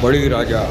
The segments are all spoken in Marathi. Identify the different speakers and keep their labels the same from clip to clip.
Speaker 1: बळीराजा.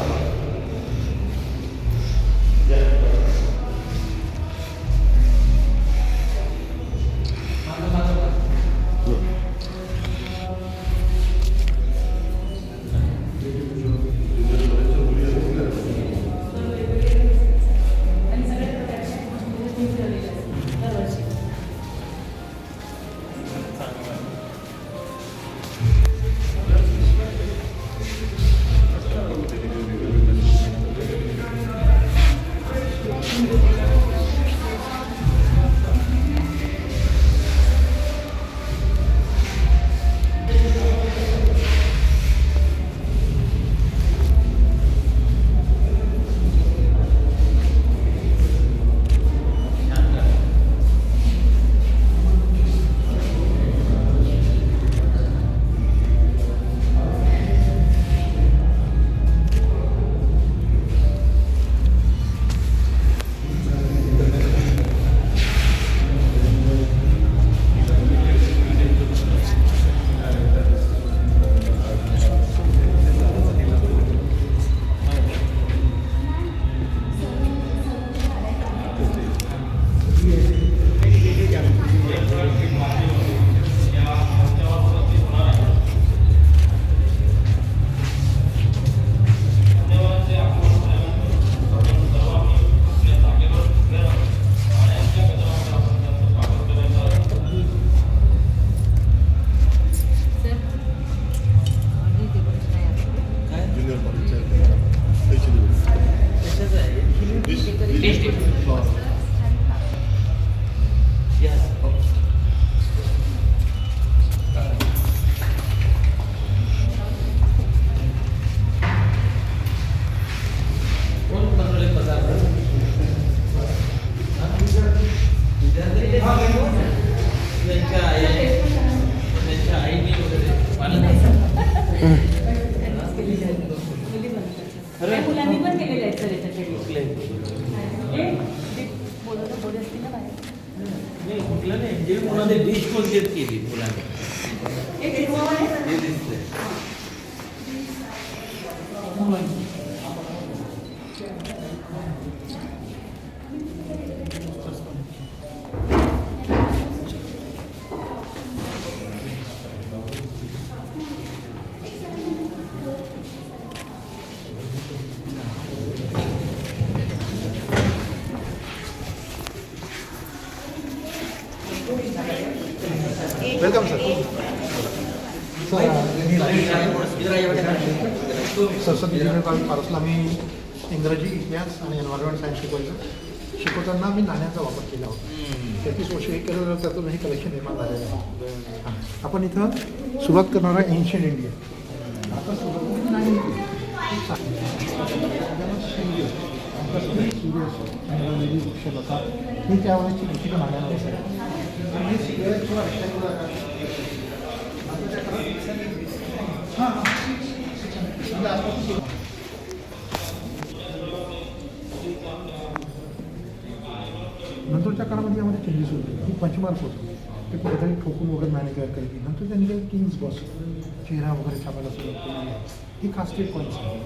Speaker 2: Welcome sir. Saraswati junior college पारसला आम्ही इंग्रजी, इतिहास आणि एन्व्हायरमेंट सायन्स शिकवायचं. शिकवताना मी नाण्यांचा वापर केला होता. 33 वर्ष हे केलं, त्यातून हे कलेक्शन निर्माण झालेलं आहे. आपण इथं सुरुवात करणार आहे एन्शियंट इंडिया. आता सुरुवात नाणी हे त्यावेळेची गोष्टी नाण्यांना असायची. नंतरच्या काळामध्ये यामध्ये चेंजेस होते. ही पंचमार्क होतं, ते कुठेतरी ठोकून वगैरे मॅनेज केली. नंतर त्यांनी काही किंग्स बस चेहरा वगैरे छापायला सुरुवात केली. ही कास्टेड कॉइन्स आहे.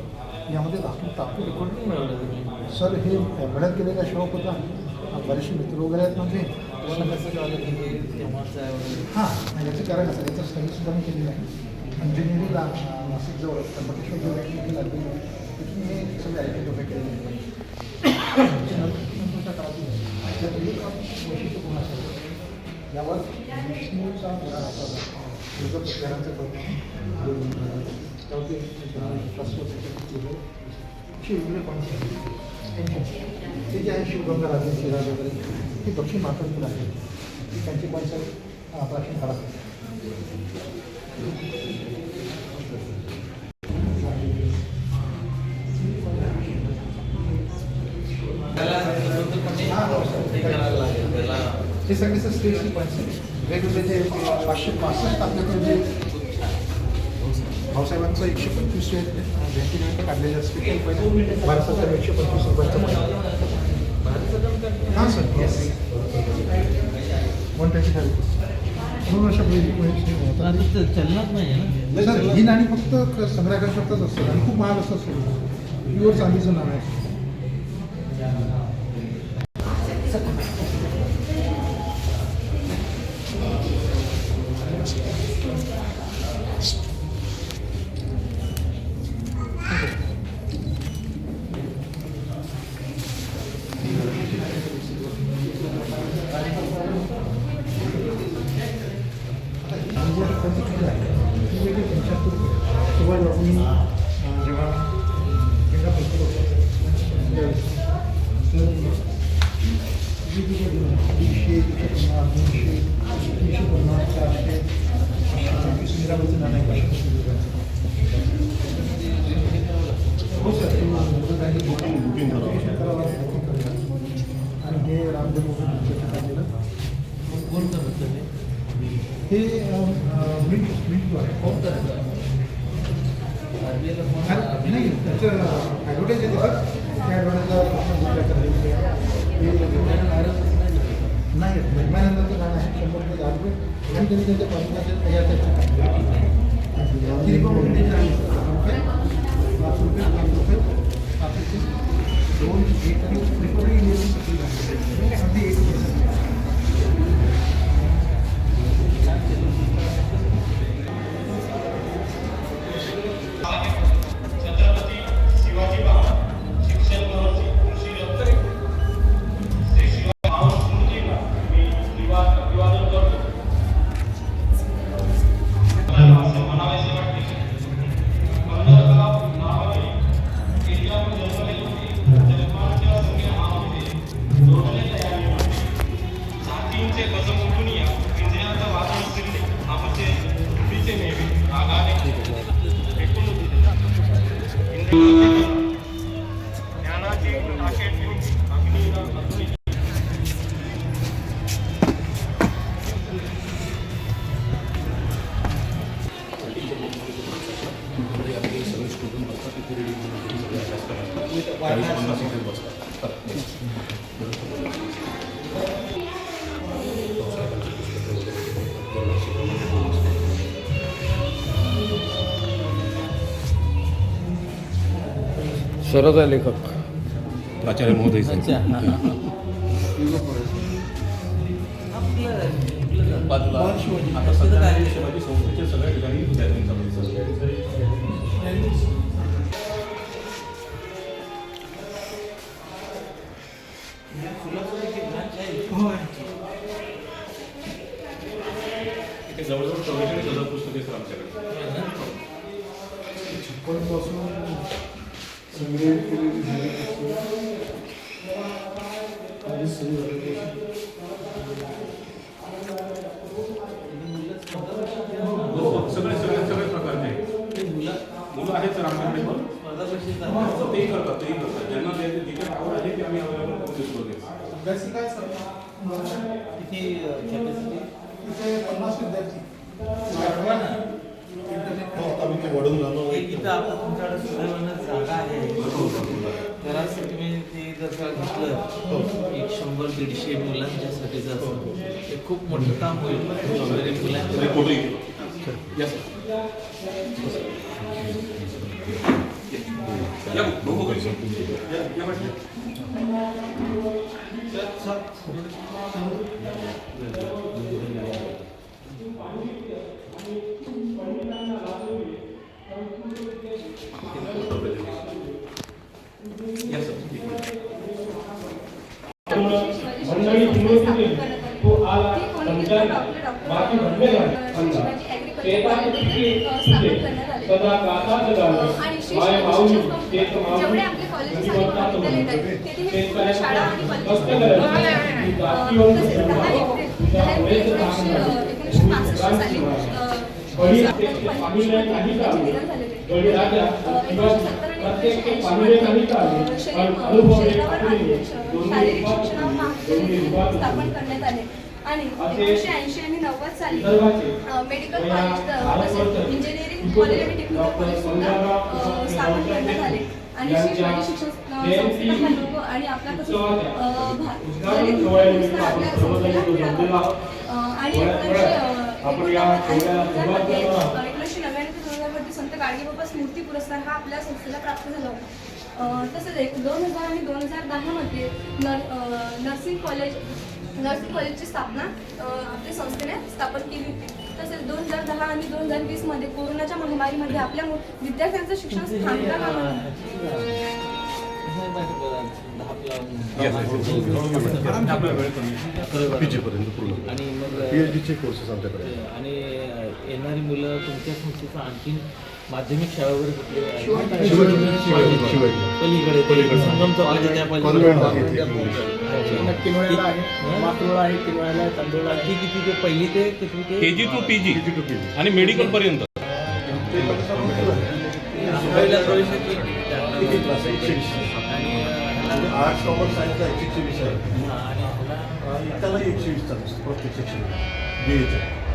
Speaker 2: यामध्ये टाकू रेकॉर्डिंग मिळवलं. सर हे एम्ब्रॉयडर केलेला शॉप होता. बरेचसे मित्र वगैरे आहेत माझे. हां, याचं कारण असं याचं स्टडीसुद्धा मी केलेलं आहे. इंजिनिअरिंगला नाशिकजवळ त्र्यंबकेश्वर जवळ लागली. तिथून मी सगळे आयडेंटिफाय केलेले आहे. नंतरच्या काळातून वैशिष्ट्यपूर्ण असेल यावर विष्णूचा घरांचं वेगवेगळे पॉईंट्स आहेत. ते जे आहे शिवगंगा राजे शिराज वगैरे ही दक्षिण महाराष्ट्रातील आहे. त्यांचे पॉईंट्स आहेत प्राचीन काळात. हे सगळे स्टेटची पॉईंट्स आहेत. वेगवेगळे जे 565 आपल्याकडे जे भाऊसाहेबांचं 125 जयंतीनिमित्त काढलेले स्पेशल पॉईंट भारत सरकार 125 रुपयाचं पॉईंट. हां सर, येस 125. 2 वर्षापूर्वी
Speaker 1: चलनाच नाही ना.
Speaker 2: सर ही नाणी फक्त संग्राहकांकरताच असतात आणि खूप महाग असतात सर. प्युअर चांदीचं नाणं आहे. हे नाही त्याचं ॲडव्हर्टाईज येते सर. त्या नाही महिन्यानंतर गाणं आहे 100 रुपये 10 रुपये आणि त्यांनी त्यांच्या पासपोर्टचे तयार किती रुपये 5 रुपये 5 रुपये 5 रुपये 2 1 आणि प्रिपरेटरी अगदी 1%.
Speaker 3: सरच आहे लेखक प्राचार्य महोदय.
Speaker 1: आता सध्या संस्थेच्या सगळ्या ठिकाणी जवळजवळ 44,000 पुस्तके सर आमच्याकडे.
Speaker 2: छप्पनपासून संग्रहित केलेली झाली
Speaker 1: सगळे सगळे सगळे प्रकारचे मुलं आहेत सर आमच्याकडे. पण तेही करतात ज्यांना जिथे आवड आहे ते आम्ही अवेलेबल करून देतो.
Speaker 2: अभ्यासिका आहे सर
Speaker 1: किती कॅपॅसिटी?
Speaker 2: तिथे 50 विद्यार्थी.
Speaker 1: इथं आता तुमच्याकडे सुदैवानं जागा आहे. जरासं तुम्ही ते जर का घेतलं 100-150 मुलांच्यासाठीचं असं ते खूप मोठं काम होईल. वगैरे मुलांच्या
Speaker 4: जेवढे आपले कॉलेजेस आणि महाविद्यालय आहेत तेथे हे शाळा आणि कॉलेजेस तसेच 10 एप्रिल 1965 साली शारीरिक शिक्षणावर महाविद्यालय स्थापन करण्यात आले आणि 1980 आणि 90 साली मेडिकल कॉलेज तसेच इंजिनिअरिंग कॉलेज आणि टेक्निकल कॉलेज सुद्धा स्थापन करण्यात आले. आणि शिक्षण संस्थेला हलवू आणि आपला कसं आपल्या संस्थेला मिळालं आणि 1999 ते 2000 संत गाडगेबाबा स्मृती पुरस्कार हा आपल्या संस्थेला प्राप्त झाला होता. तसंच 2000 आणि 2010 मध्ये नर्सिंग कॉलेजची स्थापना आपल्या संस्थेने स्थापन केली होती. तसेच 2010 आणि 2020 मध्ये कोरोनाच्या महामारीमध्ये आपल्या विद्यार्थ्यांचं शिक्षण थांबता कामा नये.
Speaker 3: PG पर्यंत पूर्ण
Speaker 1: आणि मग
Speaker 3: PhDचे कोर्सेस आमच्याकडे
Speaker 1: आणि येणारी मुलं तुमच्या संस्थेचं आणखी माध्यमिक शाळा वगैरे कुठली पलीकडे संगम चौकाच्या त्या
Speaker 5: किनवळ्याला आहे, मातोळा आहे, किनवळ्याला आहे, तांदूळ आहे.
Speaker 1: ती किती ते पहिली ते किती ते
Speaker 3: KG to PG आणि मेडिकल पर्यंत
Speaker 1: पहिल्या प्रवेशाची
Speaker 6: आर्ट्स कॉमर्स सायन्सला 120 आहे
Speaker 1: आणि
Speaker 6: त्याला 120 चालू असतं प्रत्येक सेक्शन BA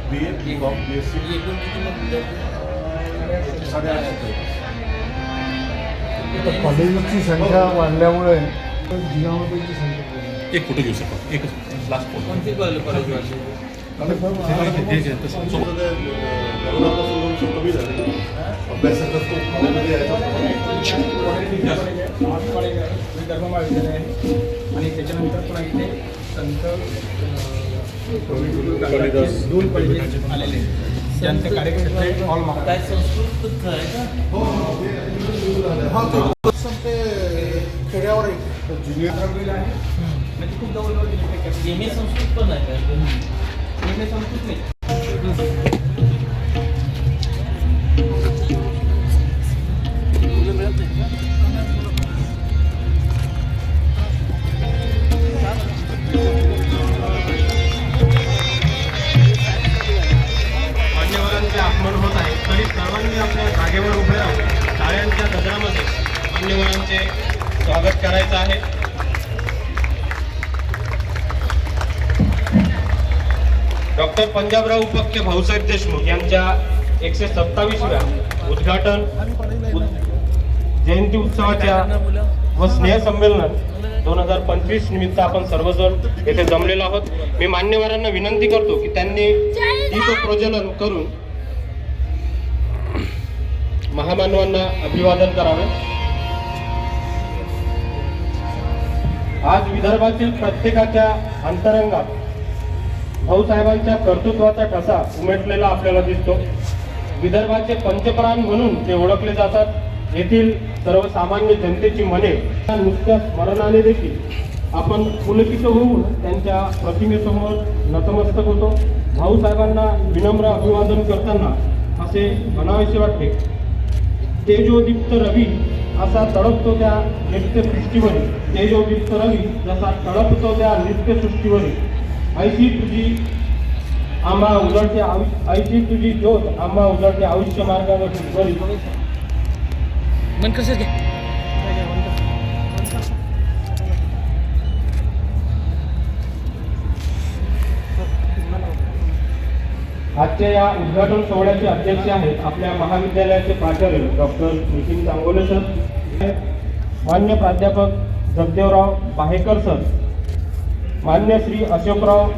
Speaker 6: BCom BSc
Speaker 1: एकूण किती मग विद्यार्थी?
Speaker 6: 850
Speaker 2: आता कॉलेजची संख्या वाढल्यामुळे जिल्हामधीलची संख्या
Speaker 3: एक फोटो घेऊ शकतो एकच लास्ट फोटो
Speaker 1: कोणती कॉलेज वाढली?
Speaker 6: लग्नापासून कमी झाले अभ्यासाचा तो कॉलेजमध्ये यायचा
Speaker 5: धर्म महाविद्यालय आहे आणि त्याच्यानंतर पुन्हा इथे संत दोन कॉलेजेस आलेले आहेत. ज्यांचं कार्यक्षेत्र आहे ऑल महाराष्ट्र.
Speaker 1: काय संस्कृत आहे का?
Speaker 2: खेड्यावर आहे
Speaker 5: ज्युनियर दहावीला आहे म्हणजे खूप जवळजवळ
Speaker 1: MA संस्कृत पण आहे का?
Speaker 5: संस्कृत नाही.
Speaker 7: मान्यवरांचे आगमन होत आहे तरी सर्वांनी आपल्या जागेवर उभे राहून टाळ्यांच्या गजरामध्ये मान्यवरांचे स्वागत करायचं आहे. डॉक्टर पंजाबराव उपाख्य भाऊसाहेब देशमुख यांच्या 127व्या उद्घाटन जयंती उत्सवाच्या व स्नेह संमेलन 2025 निमित्त आपण सर्वजण येथे जमलेलो आहोत. मी मान्यवरांना विनंती करतो की त्यांनी दीप प्रज्वलन करून महामानवांना अभिवादन करावे. आज विदर्भातील प्रत्येकाच्या अंतरंगात भाऊसाहेबांच्या कर्तृत्वाचा ठसा उमटलेला आपल्याला दिसतो. विदर्भाचे पंचप्राण म्हणून ते ओळखले जातात. येथील सर्वसामान्य जनतेची मने नुसत्या स्मरणाने देखील आपण पुलकित होऊन त्यांच्या प्रतिमेसमोर नतमस्तक होतो. भाऊसाहेबांना विनम्र अभिवादन करताना असे म्हणावेसे वाटते, तेजोदीप्त रवी असा तडपतो त्या नित्यसृष्टीवरील, तेजोदीप्त रवी जसा तडपतो त्या नित्यसृष्टीवरील, ऐशी तुझी आम्हा उजळते ऐशी तुझी ज्योत आम्हा उजळते आयुष्य मार्गावर आजच्या या उद्घाटन सोहळ्याचे अध्यक्ष आहेत आपल्या महाविद्यालयाचे प्राचार्य डॉक्टर नितीन चांगोले सर, मान्य प्राध्यापक जगदेवराव बाहेकर सर, मान्य श्री अशोकराव